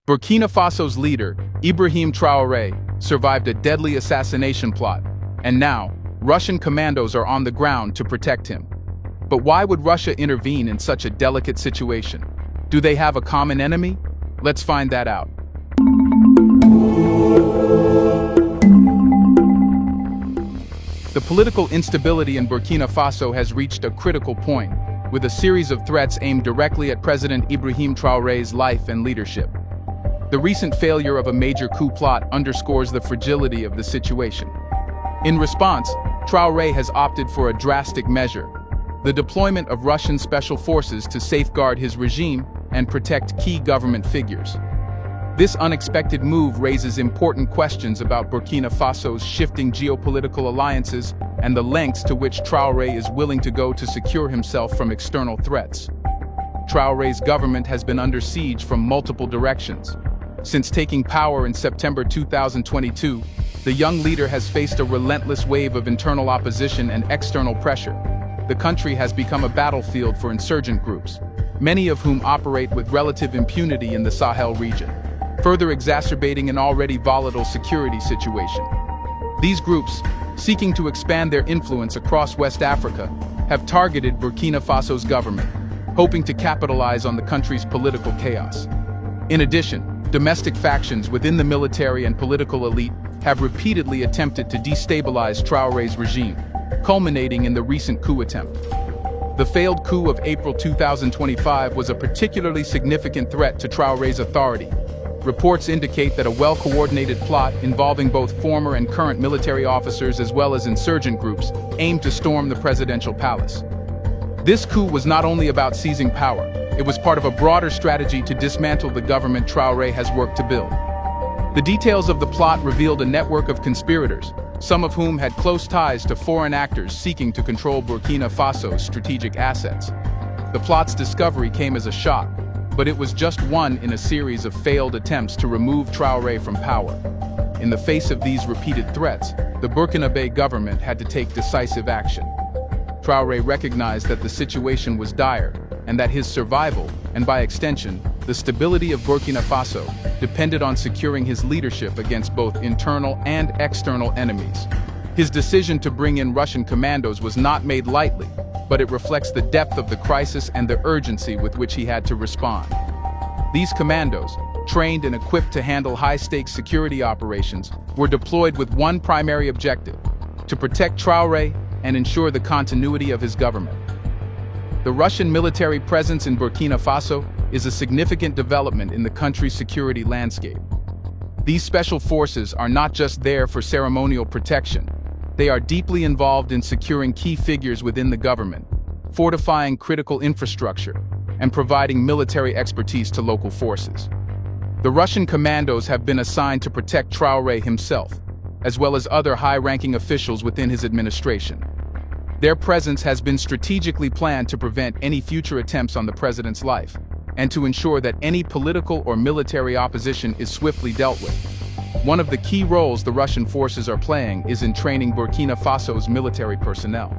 Burkina Faso's leader, Ibrahim TRAORE, survived a deadly assassination plot, and now, Russian commandos are on the ground to protect him. But why would Russia intervene in such a delicate situation? Do they have a common enemy? Let's find that out. The political instability in Burkina Faso has reached a critical point, with a series of threats aimed directly at President Ibrahim TRAORE's life and leadership. The recent failure of a major coup plot underscores the fragility of the situation. In response, TRAORE has opted for a drastic measure: the deployment of Russian special forces to safeguard his regime and protect key government figures. This unexpected move raises important questions about Burkina Faso's shifting geopolitical alliances and the lengths to which TRAORE is willing to go to secure himself from external threats. TRAORE's government has been under siege from multiple directions. Since taking power in September 2022, the young leader has faced a relentless wave of internal opposition and external pressure. The country has become a battlefield for insurgent groups, many of whom operate with relative impunity in the Sahel region, further exacerbating an already volatile security situation. These groups, seeking to expand their influence across West Africa, have targeted Burkina Faso's government, hoping to capitalize on the country's political chaos. In addition, domestic factions within the military and political elite have repeatedly attempted to destabilize TRAORE's regime, culminating in the recent coup attempt. The failed coup of April 2025 was a particularly significant threat to TRAORE's authority. Reports indicate that a well-coordinated plot involving both former and current military officers as well as insurgent groups aimed to storm the presidential palace. This coup was not only about seizing power, it was part of a broader strategy to dismantle the government TRAORE has worked to build. The details of the plot revealed a network of conspirators, some of whom had close ties to foreign actors seeking to control Burkina Faso's strategic assets. The plot's discovery came as a shock, but it was just one in a series of failed attempts to remove TRAORE from power. In the face of these repeated threats, the Burkinabe government had to take decisive action. TRAORE recognized that the situation was dire, and that his survival, and by extension, the stability of Burkina Faso, depended on securing his leadership against both internal and external enemies. His decision to bring in Russian commandos was not made lightly, but it reflects the depth of the crisis and the urgency with which he had to respond. These commandos, trained and equipped to handle high-stakes security operations, were deployed with one primary objective: to protect TRAORE and ensure the continuity of his government. The Russian military presence in Burkina Faso is a significant development in the country's security landscape. These special forces are not just there for ceremonial protection. They are deeply involved in securing key figures within the government, fortifying critical infrastructure, and providing military expertise to local forces. The Russian commandos have been assigned to protect TRAORE himself, as well as other high-ranking officials within his administration. Their presence has been strategically planned to prevent any future attempts on the president's life, and to ensure that any political or military opposition is swiftly dealt with. One of the key roles the Russian forces are playing is in training Burkina Faso's military personnel.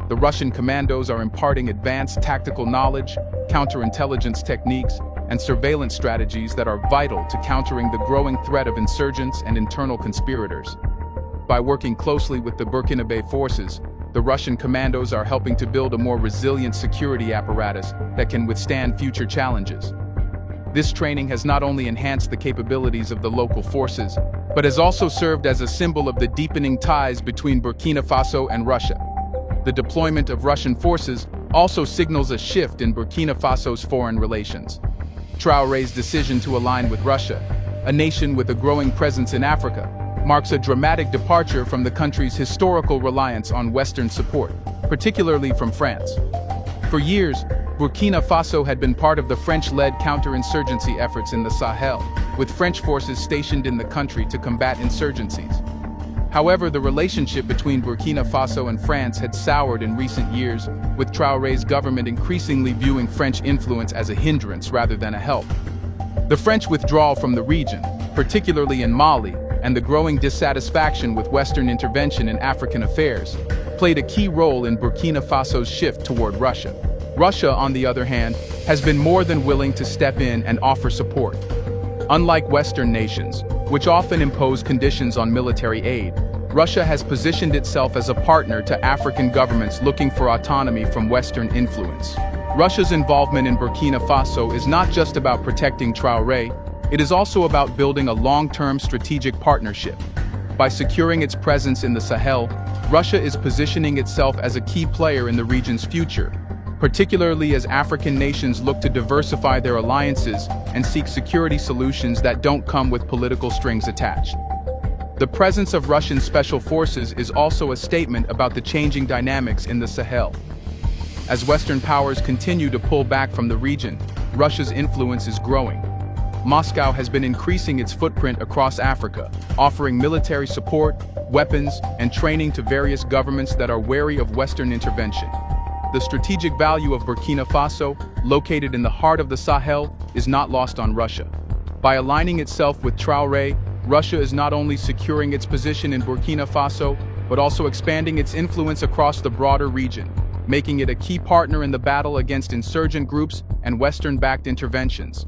The Russian commandos are imparting advanced tactical knowledge, counterintelligence techniques, and surveillance strategies that are vital to countering the growing threat of insurgents and internal conspirators. By working closely with the Burkinabe forces, the Russian commandos are helping to build a more resilient security apparatus that can withstand future challenges. This training has not only enhanced the capabilities of the local forces, but has also served as a symbol of the deepening ties between Burkina Faso and Russia. The deployment of Russian forces also signals a shift in Burkina Faso's foreign relations. TRAORE's decision to align with Russia, a nation with a growing presence in Africa, marks a dramatic departure from the country's historical reliance on Western support, particularly from France. For years, Burkina Faso had been part of the French-led counterinsurgency efforts in the Sahel, with French forces stationed in the country to combat insurgencies. However, the relationship between Burkina Faso and France had soured in recent years, with TRAORE's government increasingly viewing French influence as a hindrance rather than a help. The French withdrawal from the region, particularly in Mali, and the growing dissatisfaction with Western intervention in African affairs, played a key role in Burkina Faso's shift toward Russia. Russia, on the other hand, has been more than willing to step in and offer support. Unlike Western nations, which often impose conditions on military aid, Russia has positioned itself as a partner to African governments looking for autonomy from Western influence. Russia's involvement in Burkina Faso is not just about protecting Traoré, it is also about building a long-term strategic partnership. By securing its presence in the Sahel, Russia is positioning itself as a key player in the region's future, particularly as African nations look to diversify their alliances and seek security solutions that don't come with political strings attached. The presence of Russian special forces is also a statement about the changing dynamics in the Sahel. As Western powers continue to pull back from the region, Russia's influence is growing. Moscow has been increasing its footprint across Africa, offering military support, weapons, and training to various governments that are wary of Western intervention. The strategic value of Burkina Faso, located in the heart of the Sahel, is not lost on Russia. By aligning itself with Traoré, Russia is not only securing its position in Burkina Faso, but also expanding its influence across the broader region, making it a key partner in the battle against insurgent groups and Western-backed interventions.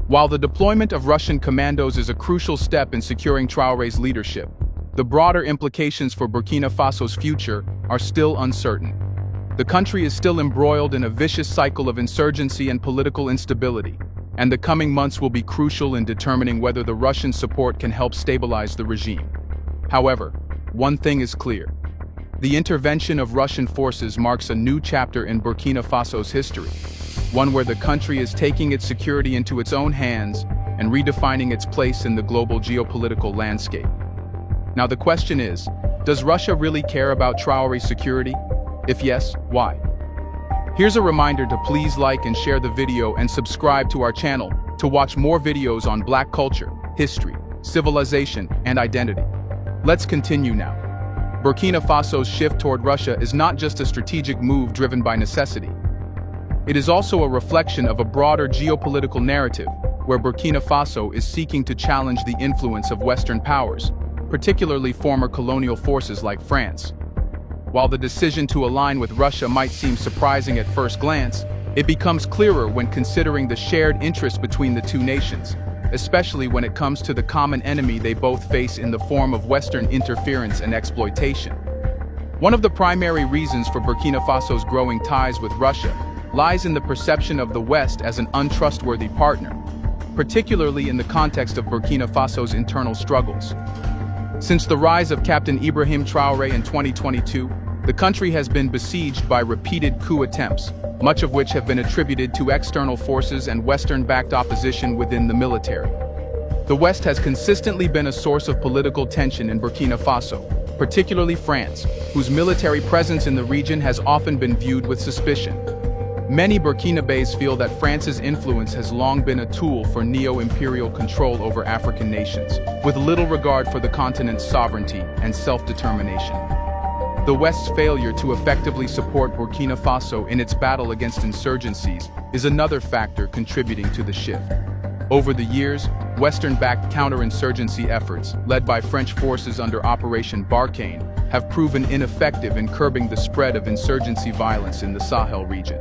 While the deployment of Russian commandos is a crucial step in securing Traoré's leadership, the broader implications for Burkina Faso's future are still uncertain. The country is still embroiled in a vicious cycle of insurgency and political instability, and the coming months will be crucial in determining whether the Russian support can help stabilize the regime. However, one thing is clear. The intervention of Russian forces marks a new chapter in Burkina Faso's history, one where the country is taking its security into its own hands and redefining its place in the global geopolitical landscape. Now the question is, does Russia really care about Traoré's security? If yes, why? Here's a reminder to please like and share the video and subscribe to our channel to watch more videos on Black culture, history, civilization, and identity. Let's continue now. Burkina Faso's shift toward Russia is not just a strategic move driven by necessity. It is also a reflection of a broader geopolitical narrative where Burkina Faso is seeking to challenge the influence of Western powers, particularly former colonial forces like France. While the decision to align with Russia might seem surprising at first glance, it becomes clearer when considering the shared interest between the two nations, especially when it comes to the common enemy they both face in the form of Western interference and exploitation. One of the primary reasons for Burkina Faso's growing ties with Russia lies in the perception of the West as an untrustworthy partner, particularly in the context of Burkina Faso's internal struggles. Since the rise of Captain Ibrahim TRAORE in 2022, the country has been besieged by repeated coup attempts, much of which have been attributed to external forces and Western-backed opposition within the military. The West has consistently been a source of political tension in Burkina Faso, particularly France, whose military presence in the region has often been viewed with suspicion. Many Burkinabés feel that France's influence has long been a tool for neo-imperial control over African nations, with little regard for the continent's sovereignty and self-determination. The West's failure to effectively support Burkina Faso in its battle against insurgencies is another factor contributing to the shift. Over the years, Western-backed counterinsurgency efforts, led by French forces under Operation Barkhane, have proven ineffective in curbing the spread of insurgency violence in the Sahel region.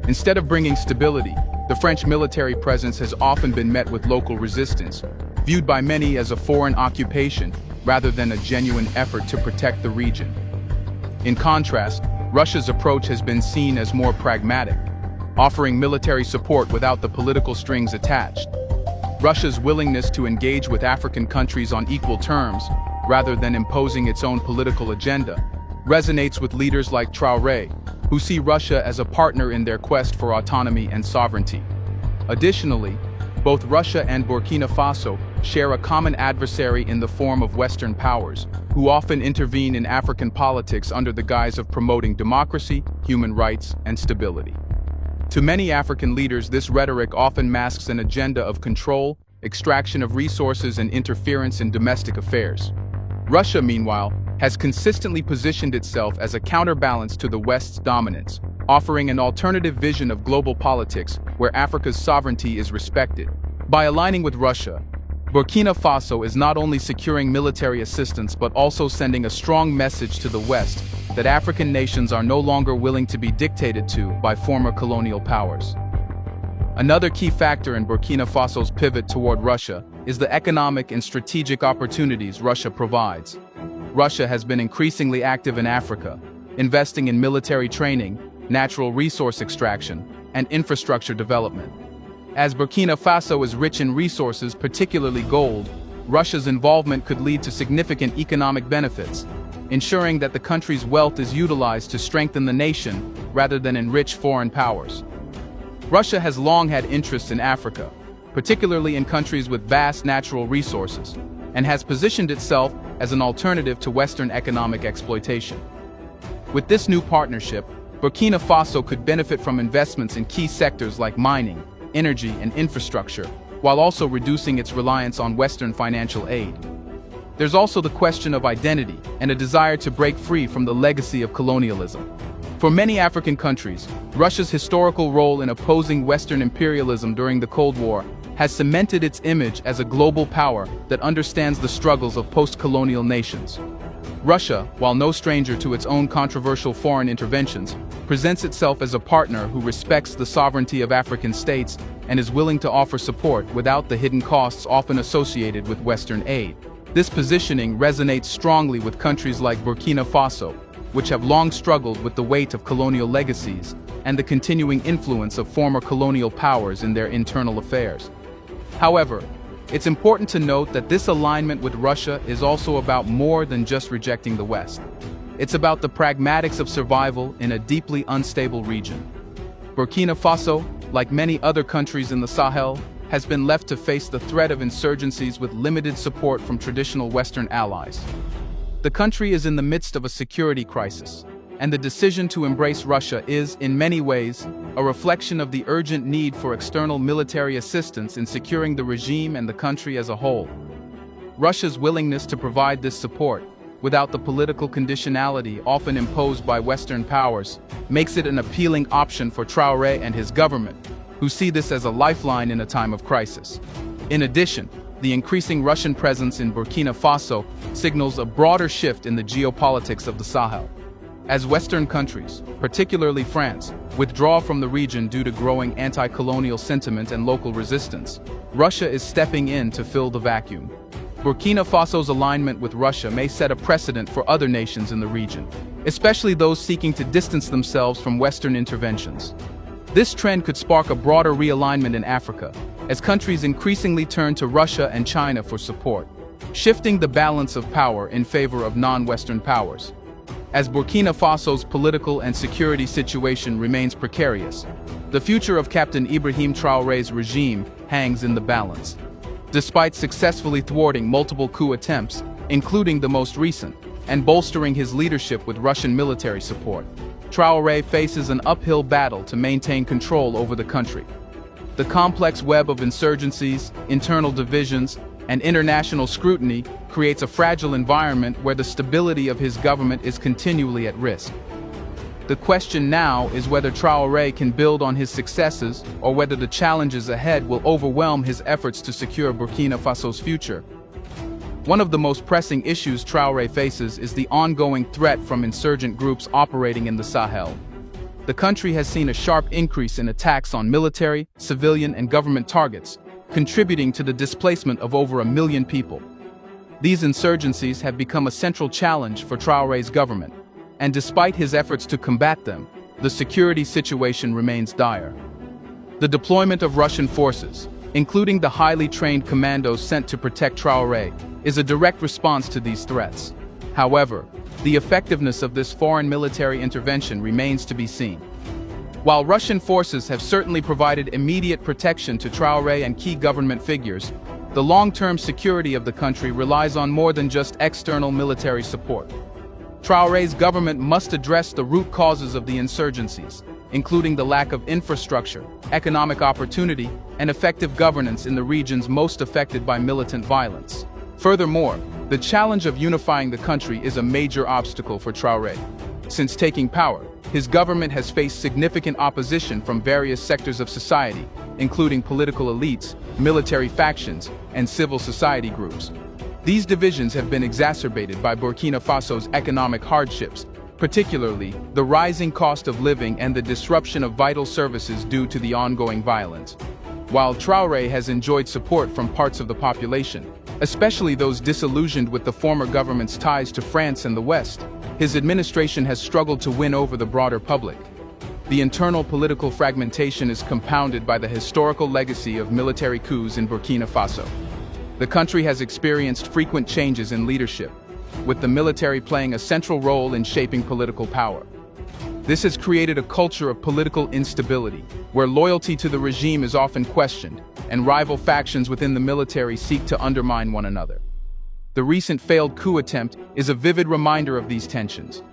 Instead of bringing stability, the French military presence has often been met with local resistance, viewed by many as a foreign occupation rather than a genuine effort to protect the region. In contrast, Russia's approach has been seen as more pragmatic, offering military support without the political strings attached. Russia's willingness to engage with African countries on equal terms, rather than imposing its own political agenda, resonates with leaders like Traoré, who see Russia as a partner in their quest for autonomy and sovereignty. Additionally, both Russia and Burkina Faso share a common adversary in the form of Western powers, who often intervene in African politics under the guise of promoting democracy, human rights, and stability. To many African leaders, this rhetoric often masks an agenda of control, extraction of resources, and interference in domestic affairs. Russia, meanwhile, has consistently positioned itself as a counterbalance to the West's dominance, offering an alternative vision of global politics where Africa's sovereignty is respected. By aligning with Russia, Burkina Faso is not only securing military assistance but also sending a strong message to the West that African nations are no longer willing to be dictated to by former colonial powers. Another key factor in Burkina Faso's pivot toward Russia is the economic and strategic opportunities Russia provides. Russia has been increasingly active in Africa, investing in military training, natural resource extraction, and infrastructure development. As Burkina Faso is rich in resources, particularly gold, Russia's involvement could lead to significant economic benefits, ensuring that the country's wealth is utilized to strengthen the nation rather than enrich foreign powers. Russia has long had interests in Africa, particularly in countries with vast natural resources, and has positioned itself as an alternative to Western economic exploitation. With this new partnership, Burkina Faso could benefit from investments in key sectors like mining, energy, and infrastructure, while also reducing its reliance on Western financial aid. There's also the question of identity and a desire to break free from the legacy of colonialism. For many African countries, Russia's historical role in opposing Western imperialism during the Cold War has cemented its image as a global power that understands the struggles of post-colonial nations. Russia, while no stranger to its own controversial foreign interventions, presents itself as a partner who respects the sovereignty of African states and is willing to offer support without the hidden costs often associated with Western aid. This positioning resonates strongly with countries like Burkina Faso, which have long struggled with the weight of colonial legacies and the continuing influence of former colonial powers in their internal affairs. However, it's important to note that this alignment with Russia is also about more than just rejecting the West. It's about the pragmatics of survival in a deeply unstable region. Burkina Faso, like many other countries in the Sahel, has been left to face the threat of insurgencies with limited support from traditional Western allies. The country is in the midst of a security crisis, and the decision to embrace Russia is, in many ways, a reflection of the urgent need for external military assistance in securing the regime and the country as a whole. Russia's willingness to provide this support, without the political conditionality often imposed by Western powers, makes it an appealing option for Traoré and his government, who see this as a lifeline in a time of crisis. In addition, the increasing Russian presence in Burkina Faso signals a broader shift in the geopolitics of the Sahel. As Western countries, particularly France, withdraw from the region due to growing anti-colonial sentiment and local resistance, Russia is stepping in to fill the vacuum. Burkina Faso's alignment with Russia may set a precedent for other nations in the region, especially those seeking to distance themselves from Western interventions. This trend could spark a broader realignment in Africa, as countries increasingly turn to Russia and China for support, shifting the balance of power in favor of non-Western powers. As Burkina Faso's political and security situation remains precarious, the future of Captain Ibrahim Traoré's regime hangs in the balance. Despite successfully thwarting multiple coup attempts, including the most recent, and bolstering his leadership with Russian military support, Traoré faces an uphill battle to maintain control over the country. The complex web of insurgencies, internal divisions, and international scrutiny creates a fragile environment where the stability of his government is continually at risk. The question now is whether Traoré can build on his successes or whether the challenges ahead will overwhelm his efforts to secure Burkina Faso's future. One of the most pressing issues Traoré faces is the ongoing threat from insurgent groups operating in the Sahel. The country has seen a sharp increase in attacks on military, civilian, and government targets, contributing to the displacement of over 1 million people. These insurgencies have become a central challenge for Traoré's government, and despite his efforts to combat them, the security situation remains dire. The deployment of Russian forces, including the highly trained commandos sent to protect Traoré, is a direct response to these threats. However, the effectiveness of this foreign military intervention remains to be seen. While Russian forces have certainly provided immediate protection to Traoré and key government figures, the long-term security of the country relies on more than just external military support. Traoré's government must address the root causes of the insurgencies, including the lack of infrastructure, economic opportunity, and effective governance in the regions most affected by militant violence. Furthermore, the challenge of unifying the country is a major obstacle for Traoré. Since taking power, his government has faced significant opposition from various sectors of society, including political elites, military factions, and civil society groups. These divisions have been exacerbated by Burkina Faso's economic hardships, particularly the rising cost of living and the disruption of vital services due to the ongoing violence. While Traoré has enjoyed support from parts of the population, especially those disillusioned with the former government's ties to France and the West, his administration has struggled to win over the broader public. The internal political fragmentation is compounded by the historical legacy of military coups in Burkina Faso. The country has experienced frequent changes in leadership, with the military playing a central role in shaping political power. This has created a culture of political instability, where loyalty to the regime is often questioned, and rival factions within the military seek to undermine one another. The recent failed coup attempt is a vivid reminder of these tensions.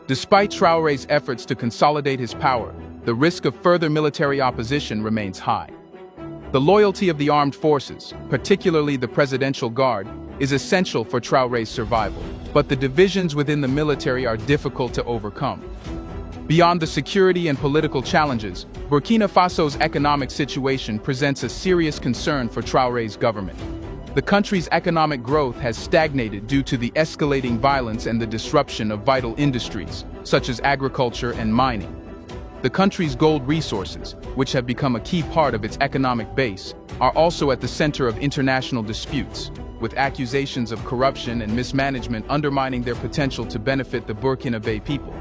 Despite Traoré's efforts to consolidate his power, the risk of further military opposition remains high. The loyalty of the armed forces, particularly the Presidential Guard, is essential for Traoré's survival, but the divisions within the military are difficult to overcome. Beyond the security and political challenges, Burkina Faso's economic situation presents a serious concern for Traoré's government. The country's economic growth has stagnated due to the escalating violence and the disruption of vital industries, such as agriculture and mining. The country's gold resources, which have become a key part of its economic base, are also at the center of international disputes, with accusations of corruption and mismanagement undermining their potential to benefit the Burkinabe people.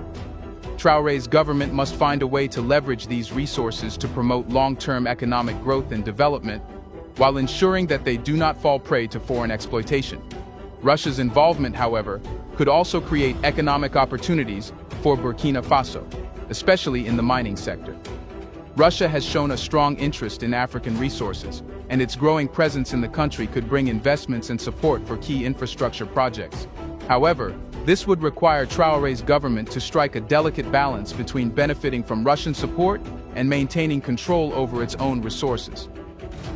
Traoré's government must find a way to leverage these resources to promote long-term economic growth and development, while ensuring that they do not fall prey to foreign exploitation. Russia's involvement, however, could also create economic opportunities for Burkina Faso, especially in the mining sector. Russia has shown a strong interest in African resources, and its growing presence in the country could bring investments and support for key infrastructure projects. However, this would require Traoré's government to strike a delicate balance between benefiting from Russian support and maintaining control over its own resources.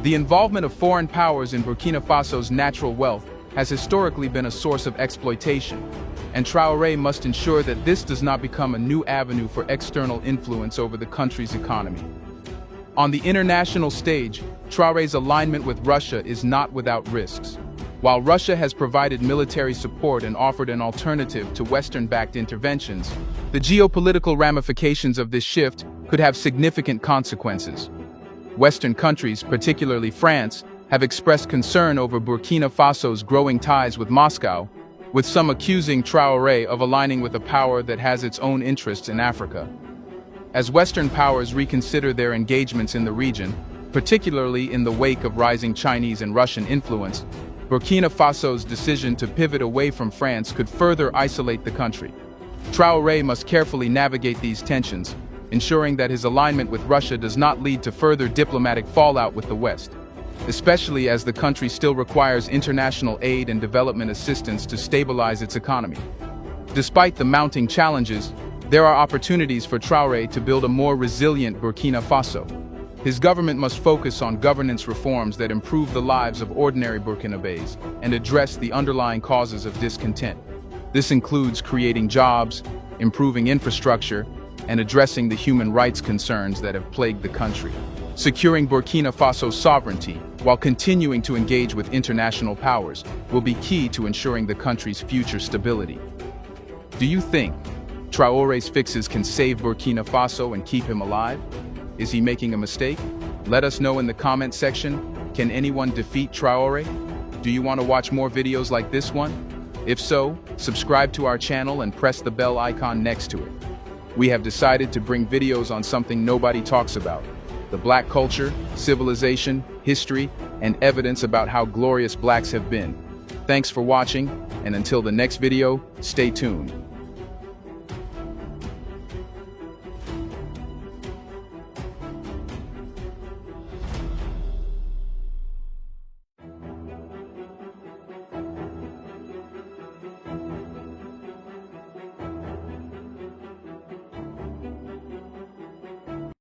The involvement of foreign powers in Burkina Faso's natural wealth has historically been a source of exploitation, and Traoré must ensure that this does not become a new avenue for external influence over the country's economy. On the international stage, Traoré's alignment with Russia is not without risks. While Russia has provided military support and offered an alternative to Western-backed interventions, the geopolitical ramifications of this shift could have significant consequences. Western countries, particularly France, have expressed concern over Burkina Faso's growing ties with Moscow, with some accusing Traoré of aligning with a power that has its own interests in Africa. As Western powers reconsider their engagements in the region, particularly in the wake of rising Chinese and Russian influence, Burkina Faso's decision to pivot away from France could further isolate the country. Traoré must carefully navigate these tensions, ensuring that his alignment with Russia does not lead to further diplomatic fallout with the West, especially as the country still requires international aid and development assistance to stabilize its economy. Despite the mounting challenges, there are opportunities for Traoré to build a more resilient Burkina Faso. His government must focus on governance reforms that improve the lives of ordinary Burkinabés and address the underlying causes of discontent. This includes creating jobs, improving infrastructure, and addressing the human rights concerns that have plagued the country. Securing Burkina Faso's sovereignty, while continuing to engage with international powers, will be key to ensuring the country's future stability. Do you think Traoré's fixes can save Burkina Faso and keep him alive? Is he making a mistake? Let us know in the comment section. Can anyone defeat Traoré? Do you want to watch more videos like this one? If so, subscribe to our channel and press the bell icon next to it. We have decided to bring videos on something nobody talks about: the Black culture, civilization, history, and evidence about how glorious Blacks have been. Thanks for watching, and until the next video, stay tuned.